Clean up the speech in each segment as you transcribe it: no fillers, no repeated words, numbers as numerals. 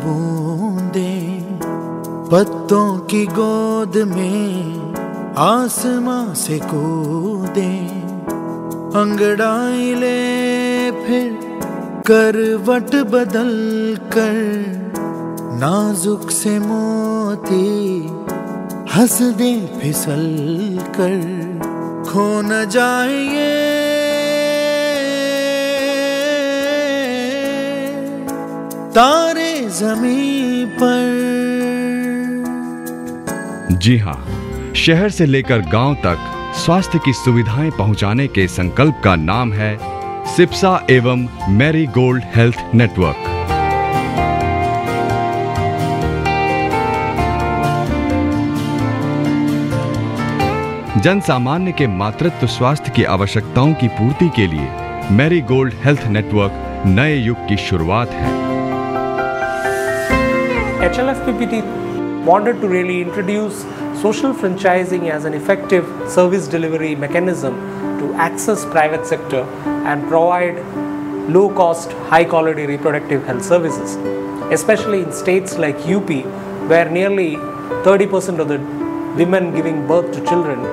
बूंदें, पत्तों की गोद में आसमां से कूदे, अंगड़ाई ले फिर करवट बदल कर, नाजुक से मोती हंस दे फिसल कर, खो न जाए ये तारे ज़मीं पर। जी हाँ, शहर से लेकर गांव तक स्वास्थ्य की सुविधाएं पहुंचाने के संकल्प का नाम है सिप्सा एवं मैरी गोल्ड हेल्थ नेटवर्क। जन सामान्य के मातृत्व स्वास्थ्य की आवश्यकताओं की पूर्ति के लिए मैरी गोल्ड हेल्थ नेटवर्क नए युग की शुरुआत है। HLFPPT wanted to really introduce social franchising as an effective service delivery mechanism to access private sector and provide low-cost, high-quality reproductive health services, especially in states like UP, where nearly 30% of the women giving birth to children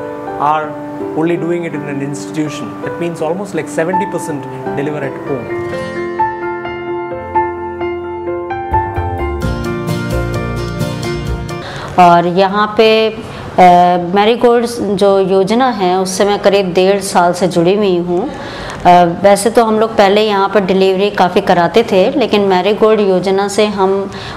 are only doing it in an institution. That means almost like 70% deliver at home. और यहाँ पे marigold जो योजना है उससे मैं करीब 1.5 साल से जुड़ी हुई हूँ। वैसे तो हम लोग पहले यहाँ पर डिलीवरी काफ़ी कराते थे, लेकिन मैरीगोल्ड योजना से हम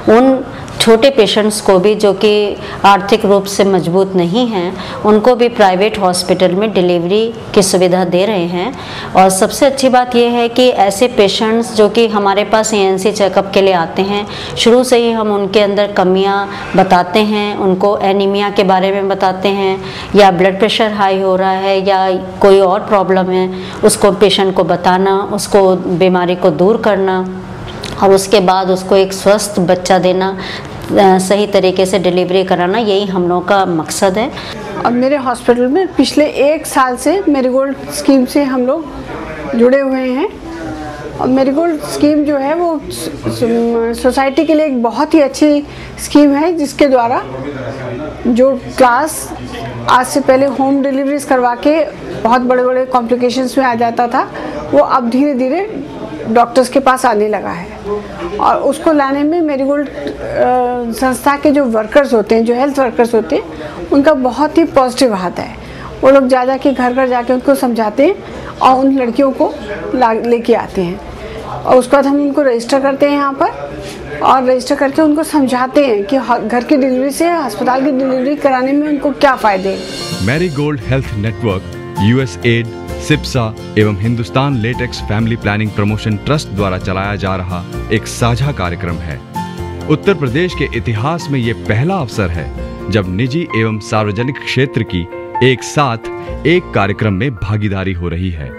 उन छोटे पेशेंट्स को भी जो कि आर्थिक रूप से मजबूत नहीं हैं, उनको भी प्राइवेट हॉस्पिटल में डिलीवरी की सुविधा दे रहे हैं। और सबसे अच्छी बात यह है कि ऐसे पेशेंट्स जो कि हमारे पास ANC चेकअप के लिए आते हैं, शुरू से ही हम उनके अंदर कमियां बताते हैं, उनको एनीमिया के बारे में बताते हैं, या ब्लड प्रेशर हाई हो रहा है या कोई और प्रॉब्लम है, उसको पेशेंट को बताना, उसको बीमारी को दूर करना और उसके बाद उसको एक स्वस्थ बच्चा देना, सही तरीके से डिलीवरी कराना, यही हम लोगों का मकसद है। और मेरे हॉस्पिटल में पिछले 1 साल से मैरीगोल्ड स्कीम से हम लोग जुड़े हुए हैं। और मैरीगोल्ड स्कीम जो है वो सोसाइटी के लिए एक बहुत ही अच्छी स्कीम है, जिसके द्वारा जो क्लास आज से पहले होम डिलीवरीज करवा के बहुत बड़े बड़े कॉम्प्लिकेशंस में आ जाता था, वो अब धीरे धीरे डॉक्टर्स के पास आने लगा है। और उसको लाने में मैरीगोल्ड संस्था के जो वर्कर्स होते हैं, जो हेल्थ वर्कर्स होते हैं, उनका बहुत ही पॉजिटिव हाथ है। वो लोग जा के घर घर जाके उनको समझाते हैं और उन लड़कियों को लेके आते हैं, और उसके बाद हम उनको रजिस्टर करते हैं यहाँ पर, और रजिस्टर करके उनको समझाते हैं कि घर की डिलीवरी से अस्पताल की डिलीवरी कराने में उनको क्या फ़ायदे हैं। मैरीगोल्ड हेल्थ नेटवर्क USAID, सिप्सा एवं Hindustan latex family planning promotion trust द्वारा चलाया जा रहा एक साझा कार्यक्रम है। उत्तर प्रदेश के इतिहास में ये पहला अवसर है जब निजी एवं सार्वजनिक क्षेत्र की एक साथ एक कार्यक्रम में भागीदारी हो रही है।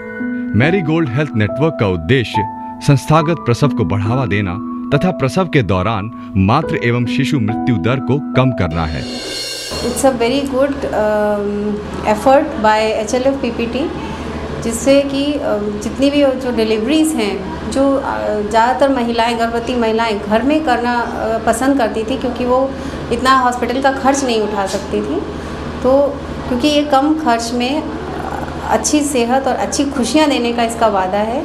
मैरीगोल्ड हेल्थ नेटवर्क का उद्देश्य संस्थागत प्रसव को बढ़ावा देना तथा प्रसव के दौरान मातृ एवं शिशु मृत्यु दर को कम करना है। It's a very good effort by HLFPPT, जिससे कि जितनी भी जो डिलीवरीज़ हैं, जो ज़्यादातर महिलाएं, गर्भवती महिलाएं घर में करना पसंद करती थी, क्योंकि वो इतना हॉस्पिटल का खर्च नहीं उठा सकती थी। तो क्योंकि ये कम खर्च में अच्छी सेहत और अच्छी खुशियाँ देने का इसका वादा है,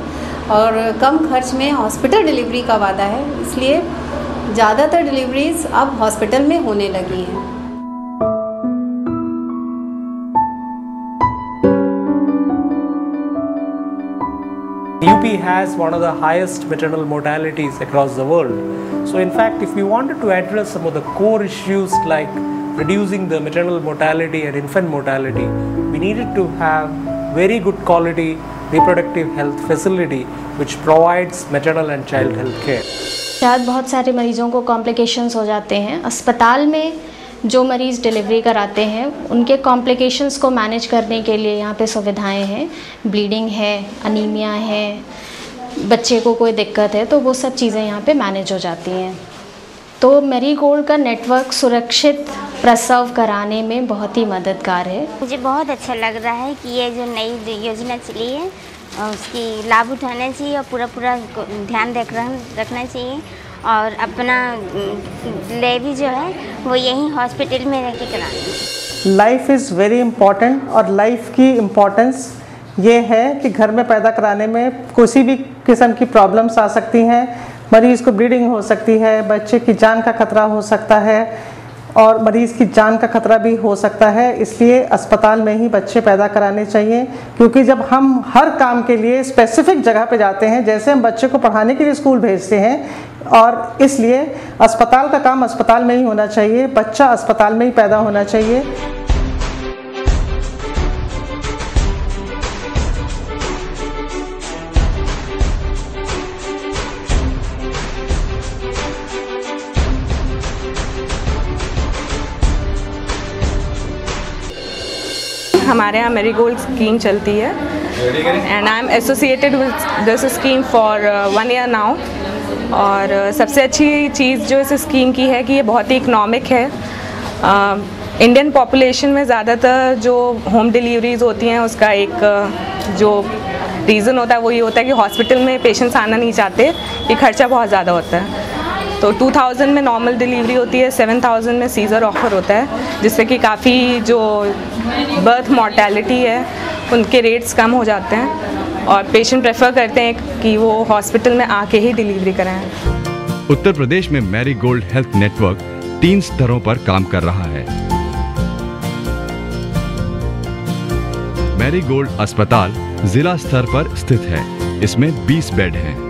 और कम खर्च में हॉस्पिटल डिलीवरी का वादा है, इसलिए ज़्यादातर डिलीवरीज़ अब हॉस्पिटल में होने लगी हैं। UP has one of the highest maternal mortalities across the world. So in fact, if we wanted to address some of the core issues like reducing the maternal mortality and infant mortality, we needed to have very good quality reproductive health facility which provides maternal and child health care. शायद बहुत सारे मरीजों को complications हो जाते हैं। अस्पताल में जो मरीज़ डिलीवरी कराते हैं उनके कॉम्प्लिकेशंस को मैनेज करने के लिए यहाँ पे सुविधाएं हैं। ब्लीडिंग है, अनीमिया है, बच्चे को कोई दिक्कत है, तो वो सब चीज़ें यहाँ पे मैनेज हो जाती हैं। तो मैरीगोल्ड का नेटवर्क सुरक्षित प्रसव कराने में बहुत ही मददगार है। मुझे बहुत अच्छा लग रहा है कि ये जो नई योजना चली है उसकी लाभ उठाना चाहिए और पूरा ध्यान रखना चाहिए। और अपना डिलीवरी जो है वो यहीं हॉस्पिटल में रह के कराना। लाइफ इज़ वेरी इम्पॉर्टेंट और लाइफ की इम्पोर्टेंस ये है कि घर में पैदा कराने में किसी भी किस्म की प्रॉब्लम्स आ सकती हैं, मरीज़ को ब्लीडिंग हो सकती है, बच्चे की जान का खतरा हो सकता है और मरीज़ की जान का खतरा भी हो सकता है। इसलिए अस्पताल में ही बच्चे पैदा कराने चाहिए, क्योंकि जब हम हर काम के लिए स्पेसिफिक जगह पे जाते हैं, जैसे हम बच्चे को पढ़ाने के लिए स्कूल भेजते हैं, और इसलिए अस्पताल का काम अस्पताल में ही होना चाहिए, बच्चा अस्पताल में ही पैदा होना चाहिए। हमारे यहाँ मैरीगोल्ड स्कीम चलती है and I am associated with this scheme for 1 year now. और सबसे अच्छी चीज़ जो इस स्कीम की है कि ये बहुत ही इकनॉमिक है। इंडियन पॉपुलेशन में ज़्यादातर जो होम डिलीवरीज होती हैं उसका एक जो रीज़न होता है वो ये होता है कि हॉस्पिटल में पेशेंट्स आना नहीं चाहते, ये खर्चा बहुत ज़्यादा होता है। तो 2000 में नॉर्मल डिलीवरी होती है, 7000 में सीज़र ऑफर होता है, जिससे कि काफ़ी जो बर्थ मॉर्टेलिटी है उनके रेट्स कम हो जाते हैं और पेशेंट प्रेफर करते हैं कि वो हॉस्पिटल में आके ही डिलीवरी कराएं। उत्तर प्रदेश में मैरीगोल्ड हेल्थ नेटवर्क 3 स्तरों पर काम कर रहा है। मैरीगोल्ड अस्पताल जिला स्तर पर स्थित है। इसमें 20 बेड हैं।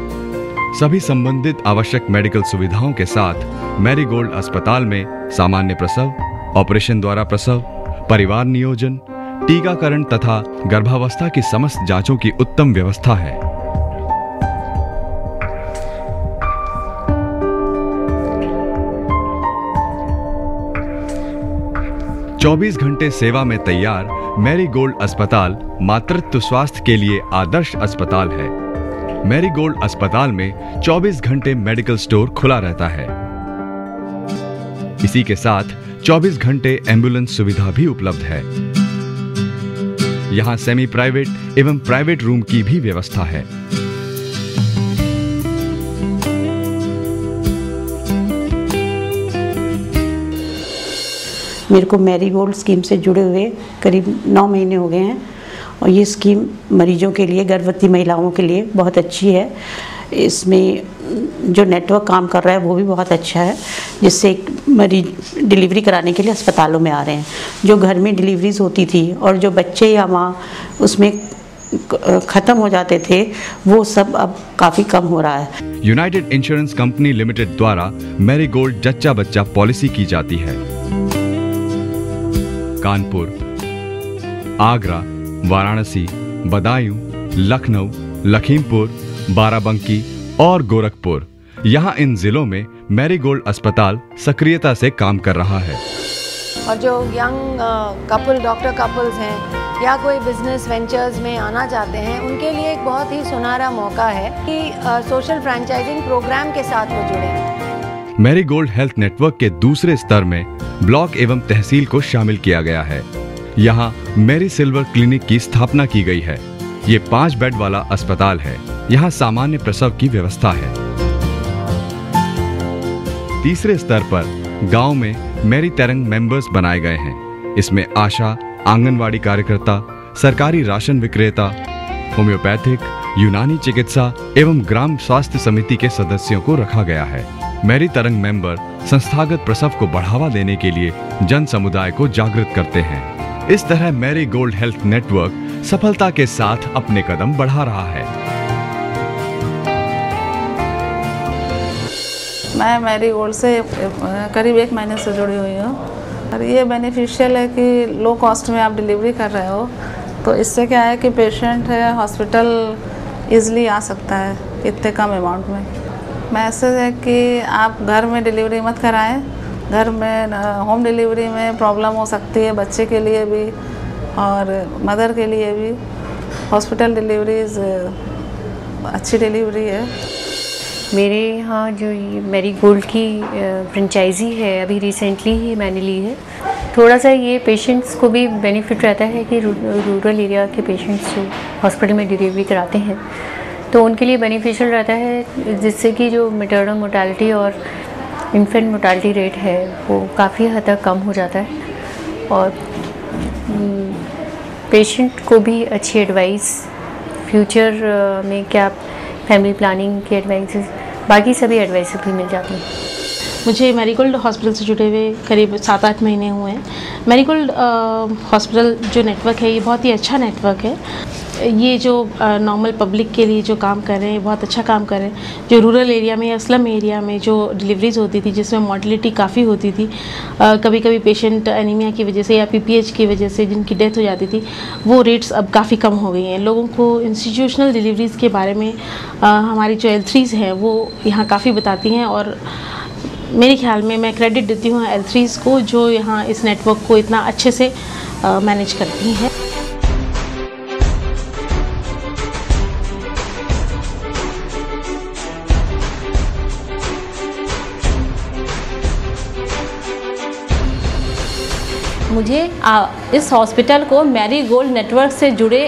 सभी संबंधित आवश्यक मेडिकल सुविधाओं के साथ मैरीगोल्ड अस्पताल में सामान्य प्रसव, ऑपरेशन द्वारा प्रसव, परिवार नियोजन, टीकाकरण तथा गर्भावस्था की समस्त जांचों की उत्तम व्यवस्था है। चौबीस घंटे सेवा में तैयार मैरीगोल्ड अस्पताल मातृत्व स्वास्थ्य के लिए आदर्श अस्पताल है। मैरीगोल्ड अस्पताल में 24 घंटे मेडिकल स्टोर खुला रहता है। इसी के साथ 24 घंटे एम्बुलेंस सुविधा भी उपलब्ध है। यहां सेमी प्राइवेट एवं प्राइवेट रूम की भी व्यवस्था है। मेरे को मैरीगोल्ड स्कीम से जुड़े हुए करीब 9 महीने हो गए हैं और ये स्कीम मरीजों के लिए, गर्भवती महिलाओं के लिए बहुत अच्छी है। इसमें जो नेटवर्क काम कर रहा है वो भी बहुत अच्छा है, जिससे मरीज डिलीवरी कराने के लिए अस्पतालों में आ रहे हैं। जो घर में डिलीवरीज होती थी और जो बच्चे या माँ उसमें ख़त्म हो जाते थे, वो सब अब काफ़ी कम हो रहा है। यूनाइटेड इंश्योरेंस कंपनी लिमिटेड द्वारा मैरीगोल्ड जच्चा बच्चा पॉलिसी की जाती है। कानपुर, आगरा, वाराणसी, बदायूं, लखनऊ, लखीमपुर, बाराबंकी और गोरखपुर, यहाँ इन जिलों में मैरीगोल्ड अस्पताल सक्रियता से काम कर रहा है। और जो यंग डॉक्टर कपल्स हैं या कोई बिजनेस वेंचर्स में आना चाहते हैं, उनके लिए एक बहुत ही सुनहरा मौका है कि सोशल फ्रेंचाइजिंग प्रोग्राम के साथ वो जुड़े। मैरीगोल्ड हेल्थ नेटवर्क के दूसरे स्तर में ब्लॉक एवं तहसील को शामिल किया गया है। यहाँ मैरी सिल्वर क्लिनिक की स्थापना की गई है। ये 5 बेड वाला अस्पताल है। यहाँ सामान्य प्रसव की व्यवस्था है। तीसरे स्तर पर गांव में मैरी तरंग मेंबर्स बनाए गए हैं। इसमें आशा, आंगनवाड़ी कार्यकर्ता, सरकारी राशन विक्रेता, होम्योपैथिक, यूनानी चिकित्सा एवं ग्राम स्वास्थ्य समिति के सदस्यों को रखा गया है। मैरी तरंग मेंबर संस्थागत प्रसव को बढ़ावा देने के लिए जन समुदाय को जागृत करते हैं। इस तरह मैरीगोल्ड हेल्थ नेटवर्क सफलता के साथ अपने कदम बढ़ा रहा है। मैं मैरीगोल्ड से करीब 1 महीने से जुड़ी हुई हूँ और ये बेनिफिशियल है कि लो कॉस्ट में आप डिलीवरी कर रहे हो, तो इससे क्या है कि पेशेंट है हॉस्पिटल ईज़िली आ सकता है इतने कम अमाउंट में। मैसेज है कि आप घर में डिलीवरी मत कराएं। घर में होम डिलीवरी में प्रॉब्लम हो सकती है, बच्चे के लिए भी और मदर के लिए भी। हॉस्पिटल डिलीवरीज अच्छी डिलीवरी है। मेरे यहाँ जो ये मैरीगोल्ड की फ्रेंचाइजी है, अभी रिसेंटली ही मैंने ली है। थोड़ा सा ये पेशेंट्स को भी बेनिफिट रहता है कि रूरल एरिया के पेशेंट्स जो हॉस्पिटल में डिलीवरी कराते हैं, तो उनके लिए बेनिफिशियल रहता है, जिससे कि जो मैटरनल मोर्टालिटी और इन्फेंट मोर्टालिटी रेट है वो काफ़ी हद तक कम हो जाता है, और पेशेंट को भी अच्छी एडवाइस फ्यूचर में क्या फैमिली प्लानिंग की एडवाइसेस, बाकी सभी एडवाइस भी मिल जाती हैं। मुझे मैरीगोल्ड हॉस्पिटल से जुड़े हुए करीब 7-8 महीने हुए हैं। मैरीगोल्ड हॉस्पिटल जो नेटवर्क है ये बहुत ही अच्छा नेटवर्क है। ये जो नॉर्मल पब्लिक के लिए जो काम कर रहे हैं बहुत अच्छा काम कर रहे हैं। जो रूरल एरिया में या स्लम एरिया में जो डिलीवरीज होती थी जिसमें मॉर्टिलिटी काफ़ी होती थी, कभी कभी पेशेंट एनीमिया की वजह से या पीपीएच की वजह से जिनकी डेथ हो जाती थी, वो रेट्स अब काफ़ी कम हो गई हैं। लोगों को इंस्टीट्यूशनल डिलीवरीज़ के बारे में हमारी जो L3s हैं वो यहाँ काफ़ी बताती हैं, और मेरे ख्याल में मैं क्रेडिट देती हूँ L3s को जो यहाँ इस नेटवर्क को इतना अच्छे से मैनेज करती हैं। मुझे इस हॉस्पिटल को मैरीगोल्ड नेटवर्क से जुड़े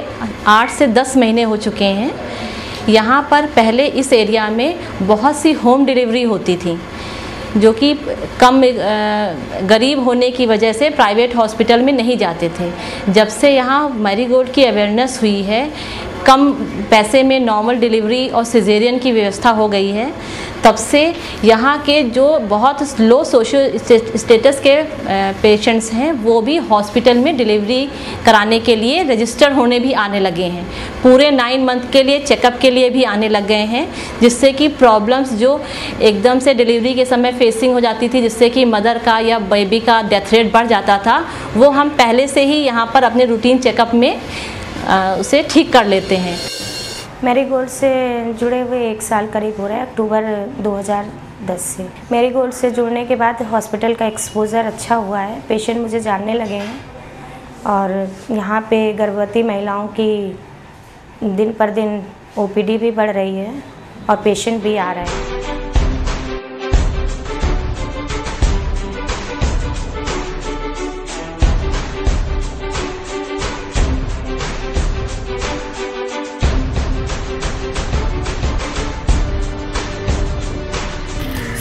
8 से 10 महीने हो चुके हैं। यहाँ पर पहले इस एरिया में बहुत सी होम डिलीवरी होती थी, जो कि कम गरीब होने की वजह से प्राइवेट हॉस्पिटल में नहीं जाते थे। जब से यहाँ मैरीगोल्ड की अवेयरनेस हुई है, कम पैसे में नॉर्मल डिलीवरी और सिजेरियन की व्यवस्था हो गई है, तब से यहाँ के जो बहुत लो सोशल स्टेटस के पेशेंट्स हैं वो भी हॉस्पिटल में डिलीवरी कराने के लिए रजिस्टर होने भी आने लगे हैं। पूरे 9 मंथ के लिए चेकअप के लिए भी आने लग गए हैं, जिससे कि प्रॉब्लम्स जो एकदम से डिलीवरी के समय फेसिंग हो जाती थी, जिससे कि मदर का या बेबी का डेथ रेट बढ़ जाता था, वो हम पहले से ही यहाँ पर अपने रूटीन चेकअप में उसे ठीक कर लेते हैं। मैरीगोल्ड से जुड़े हुए 1 साल करीब हो रहा है, अक्टूबर 2010 से। मैरीगोल्ड से जुड़ने के बाद हॉस्पिटल का एक्सपोज़र अच्छा हुआ है, पेशेंट मुझे जानने लगे हैं, और यहाँ पे गर्भवती महिलाओं की दिन पर दिन OPD भी बढ़ रही है और पेशेंट भी आ रहे हैं।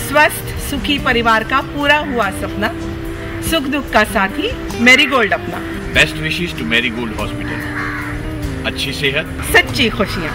स्वस्थ सुखी परिवार का पूरा हुआ सपना, सुख दुख का साथी मैरीगोल्ड अपना। Best wishes to Marigold hospital. अच्छी सेहत, सच्ची खुशियाँ।